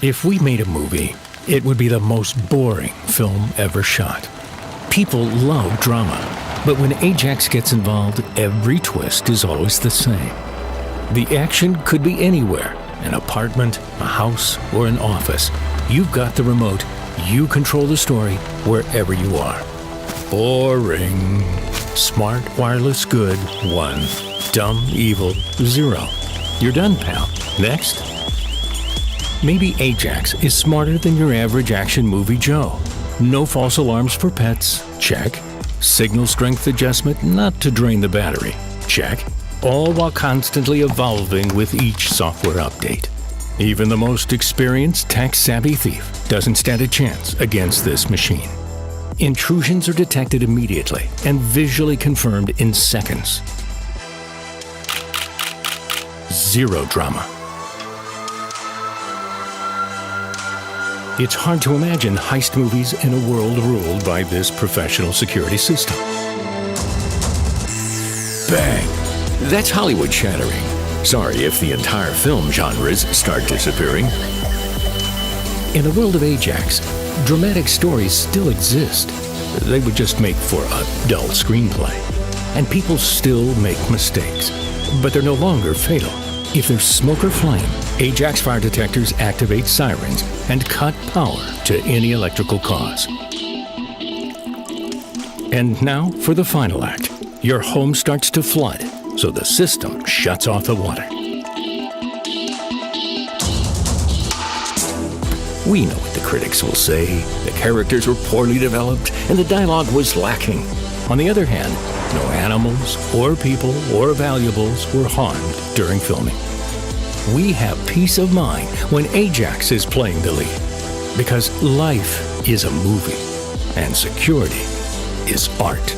If we made a movie, it would be the most boring film ever shot. People love drama, but when Ajax gets involved, every twist is always the same. The action could be anywhere, an apartment, a house, or an office. You've got the remote. You control the story wherever you are. Boring. Smart, wireless, good, 1. Dumb, evil, 0. You're done, pal. Next. Maybe Ajax is smarter than your average action movie Joe. No false alarms for pets. Check. Signal strength adjustment not to drain the battery. Check. All while constantly evolving with each software update. Even the most experienced tech-savvy thief doesn't stand a chance against this machine. Intrusions are detected immediately and visually confirmed in seconds. 0 drama. It's hard to imagine heist movies in a world ruled by this professional security system. Bang! That's Hollywood shattering. Sorry if the entire film genres start disappearing. In the world of Ajax, dramatic stories still exist. They would just make for a dull screenplay. And people still make mistakes, but they're no longer fatal. If there's smoke or flame, Ajax fire detectors activate sirens and cut power to any electrical cause. And now for the final act. Your home starts to flood, so the system shuts off the water. We know what the critics will say. The characters were poorly developed and the dialogue was lacking. On the other hand, no animals or people or valuables were harmed during filming. We have peace of mind when Ajax is playing the lead, because life is a movie and security is art.